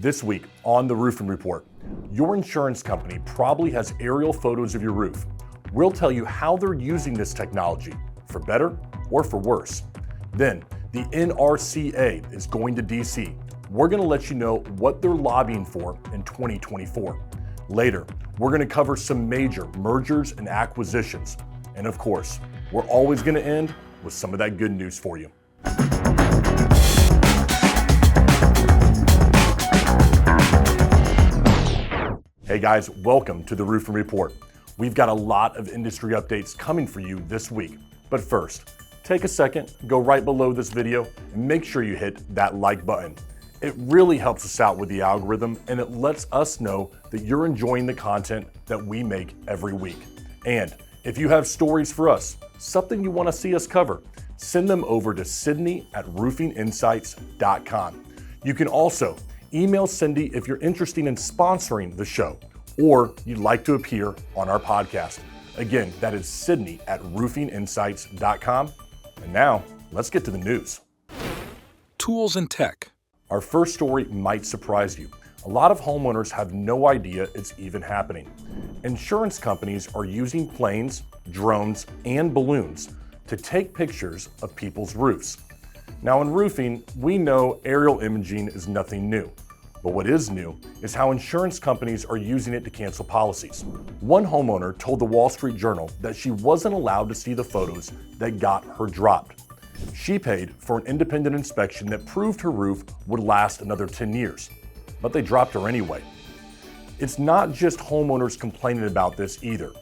This week on the Roofing Report, your insurance company probably has aerial photos of your roof. We'll tell you how they're using this technology, for better or for worse. Then, the NRCA is going to DC. We're going to let you know what they're lobbying for in 2024. Later, we're going to cover some major mergers and acquisitions. And of course, we're always going to end with some of that good news for you. Hey guys, welcome to the Roofing Report. We've got a lot of industry updates coming for you this week. But first, take a second, go right below this video, and make sure you hit that like button. It really helps us out with the algorithm, and it lets us know that you're enjoying the content that we make every week. And if you have stories for us, something you want to see us cover, send them over to Sydney@roofinginsights.com. You can also email Cindy if you're interested in sponsoring the show or you'd like to appear on our podcast. Again, that is Sydney@roofinginsights.com. And now, let's get to the news. Tools and tech. Our first story might surprise you. A lot of homeowners have no idea it's even happening. Insurance companies are using planes, drones, and balloons to take pictures of people's roofs. Now in roofing, we know aerial imaging is nothing new. But what is new is how insurance companies are using it to cancel policies. One homeowner told the Wall Street Journal that she wasn't allowed to see the photos that got her dropped. She paid for an independent inspection that proved her roof would last another 10 years, but they dropped her anyway. It's not just homeowners complaining about this either.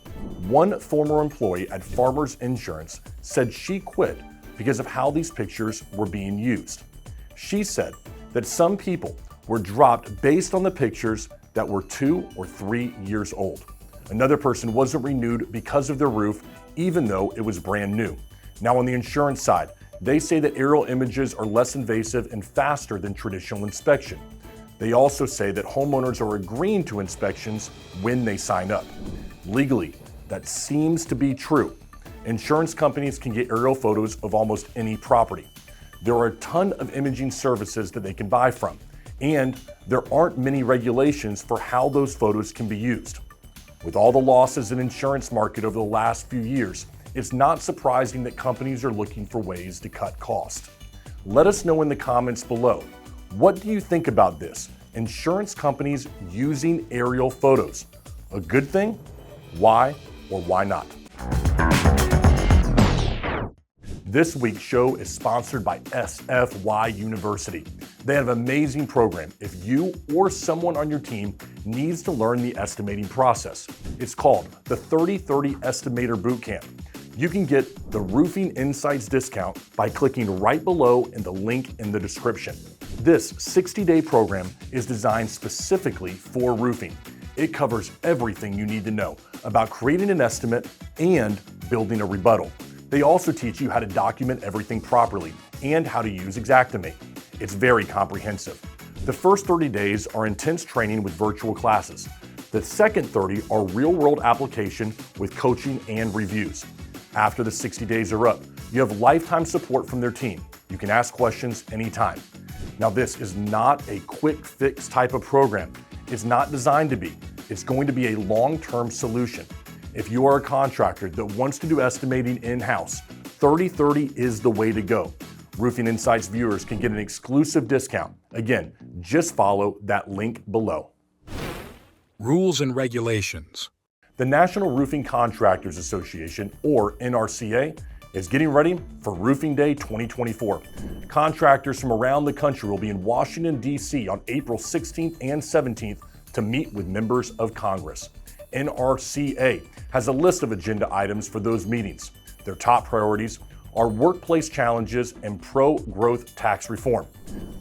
One former employee at Farmers Insurance said she quit because of how these pictures were being used. She said that some people were dropped based on the pictures that were 2 or 3 years old. Another person wasn't renewed because of their roof, even though it was brand new. Now on the insurance side, they say that aerial images are less invasive and faster than traditional inspection. They also say that homeowners are agreeing to inspections when they sign up. Legally, that seems to be true. Insurance companies can get aerial photos of almost any property. There are a ton of imaging services that they can buy from, and there aren't many regulations for how those photos can be used. With all the losses in insurance market over the last few years, it's not surprising that companies are looking for ways to cut costs. Let us know in the comments below. What do you think about this? Insurance companies using aerial photos. A good thing? Why or why not? This week's show is sponsored by SFY University. They have an amazing program if you or someone on your team needs to learn the estimating process. It's called the 30/30 Estimator Bootcamp. You can get the Roofing Insights discount by clicking right below in the link in the description. This 60-day program is designed specifically for roofing. It covers everything you need to know about creating an estimate and building a rebuttal. They also teach you how to document everything properly and how to use Xactimate. It's very comprehensive. The first 30 days are intense training with virtual classes. The second 30 are real-world application with coaching and reviews. After the 60 days are up, you have lifetime support from their team. You can ask questions anytime. Now, this is not a quick fix type of program. It's not designed to be. It's going to be a long-term solution. If you are a contractor that wants to do estimating in-house, 30/30 is the way to go. Roofing Insights viewers can get an exclusive discount. Again, just follow that link below. Rules and regulations. The National Roofing Contractors Association, or NRCA, is getting ready for Roofing Day 2024. Contractors from around the country will be in Washington, D.C. on April 16th and 17th to meet with members of Congress. NRCA has a list of agenda items for those meetings. Their top priorities are workplace challenges and pro-growth tax reform.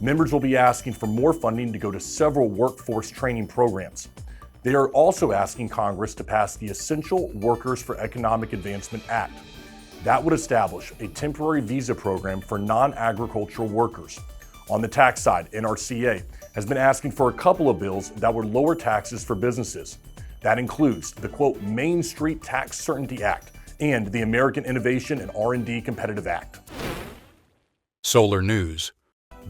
Members will be asking for more funding to go to several workforce training programs. They are also asking Congress to pass the Essential Workers for Economic Advancement Act. That would establish a temporary visa program for non-agricultural workers. On the tax side, NRCA has been asking for a couple of bills that would lower taxes for businesses. That includes the, quote, Main Street Tax Certainty Act and the American Innovation and R&D Competitive Act. Solar news.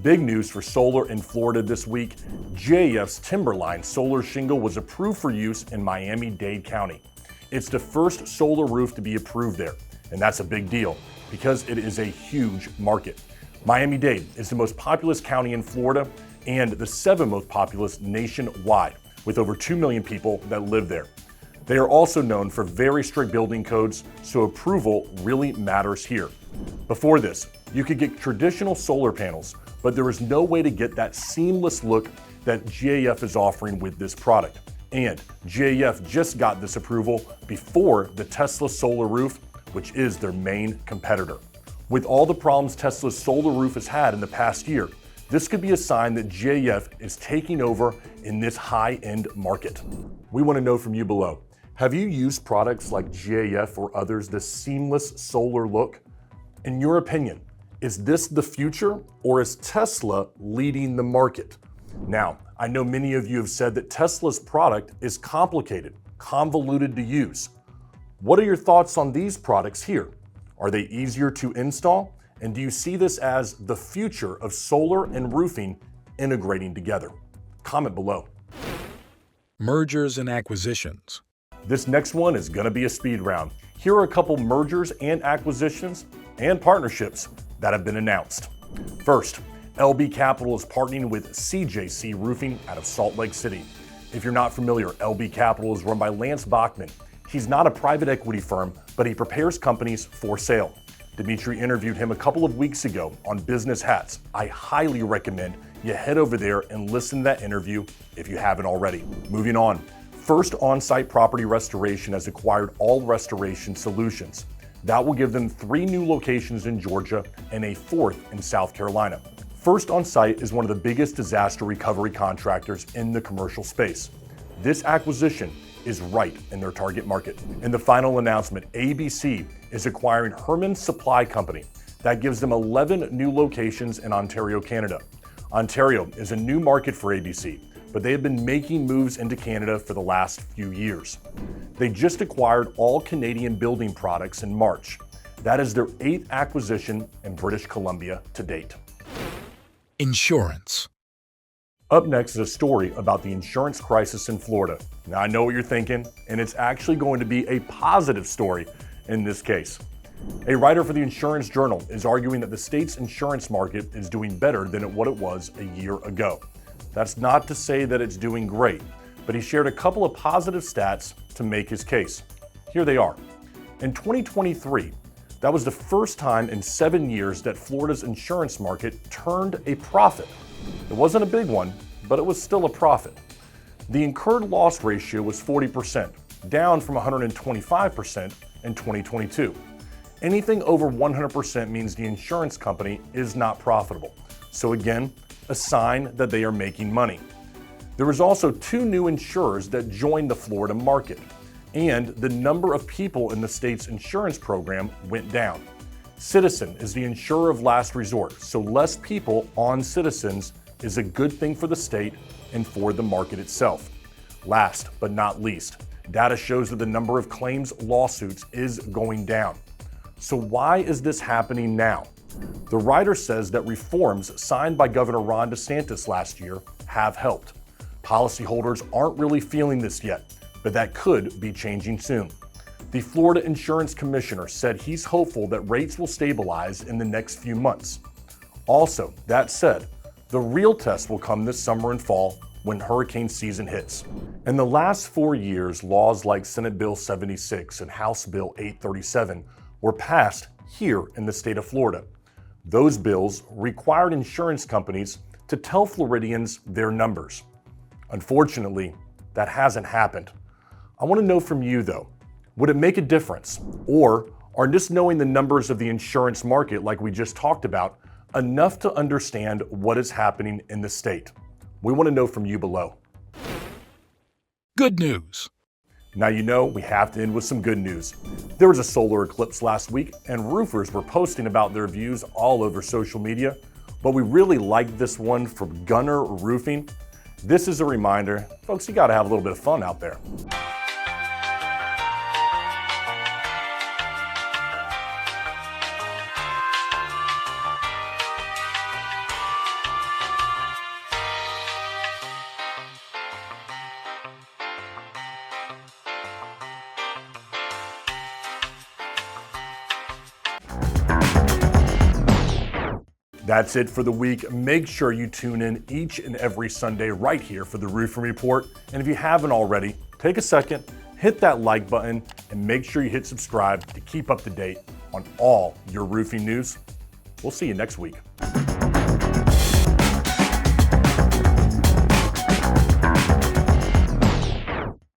Big news for solar in Florida this week. GAF's Timberline solar shingle was approved for use in Miami-Dade County. It's the first solar roof to be approved there, and that's a big deal because it is a huge market. Miami-Dade is the most populous county in Florida and the 7th most populous nationwide, with over 2 million people that live there. They are also known for very strict building codes, so approval really matters here. Before this, you could get traditional solar panels, but there is no way to get that seamless look that GAF is offering with this product. And GAF just got this approval before the Tesla solar roof, which is their main competitor. With all the problems Tesla's solar roof has had in the past year, this could be a sign that GAF is taking over in this high-end market. We want to know from you below, have you used products like GAF or others this seamless solar look? In your opinion, is this the future or is Tesla leading the market? Now, I know many of you have said that Tesla's product is complicated, convoluted to use. What are your thoughts on these products here? Are they easier to install? And do you see this as the future of solar and roofing integrating together? Comment below. Mergers and acquisitions. This next one is going to be a speed round. Here are a couple mergers and acquisitions and partnerships that have been announced. First, LB Capital is partnering with CJC Roofing out of Salt Lake City. If you're not familiar, LB Capital is run by Lance Bachman. He's not a private equity firm, but he prepares companies for sale. Dimitri interviewed him a couple of weeks ago on Business Hats. I highly recommend you head over there and listen to that interview if you haven't already. Moving on. First Onsite Property Restoration has acquired All Restoration Solutions. That will give them 3 new locations in Georgia and a 4th in South Carolina. First Onsite is one of the biggest disaster recovery contractors in the commercial space. This acquisition is right in their target market. In the final announcement, ABC is acquiring Herman's Supply Company. That gives them 11 new locations in Ontario, Canada. Ontario is a new market for ABC, but they have been making moves into Canada for the last few years. They just acquired All Canadian Building Products in March. That is their 8th acquisition in British Columbia to date. Insurance. Up next is a story about the insurance crisis in Florida. Now I know what you're thinking, and it's actually going to be a positive story in this case. A writer for the Insurance Journal is arguing that the state's insurance market is doing better than what it was a year ago. That's not to say that it's doing great, but he shared a couple of positive stats to make his case. Here they are. In 2023, that was the first time in 7 years that Florida's insurance market turned a profit. It wasn't a big one, but it was still a profit. The incurred loss ratio was 40%, down from 125% in 2022. Anything over 100% means the insurance company is not profitable. So again, a sign that they are making money. There was also 2 new insurers that joined the Florida market, and the number of people in the state's insurance program went down. Citizen is the insurer of last resort, so less people on Citizens is a good thing for the state and for the market itself. Last but not least, data shows that the number of claims lawsuits is going down. So why is this happening now? The writer says that reforms signed by Governor Ron DeSantis last year have helped. Policyholders aren't really feeling this yet, but that could be changing soon. The Florida Insurance Commissioner said he's hopeful that rates will stabilize in the next few months. Also, that said, the real test will come this summer and fall when hurricane season hits. In the last 4 years, laws like Senate Bill 76 and House Bill 837 were passed here in the state of Florida. Those bills required insurance companies to tell Floridians their numbers. Unfortunately, that hasn't happened. I want to know from you though, would it make a difference? Or are just knowing the numbers of the insurance market like we just talked about enough to understand what is happening in the state? We want to know from you below. Good news. Now you know we have to end with some good news. There was a solar eclipse last week and roofers were posting about their views all over social media, but we really liked this one from Gunner Roofing. This is a reminder, folks, you got to have a little bit of fun out there. That's it for the week. Make sure you tune in each and every Sunday right here for the Roofing Report. And if you haven't already, take a second, hit that like button, and make sure you hit subscribe to keep up to date on all your roofing news. We'll see you next week.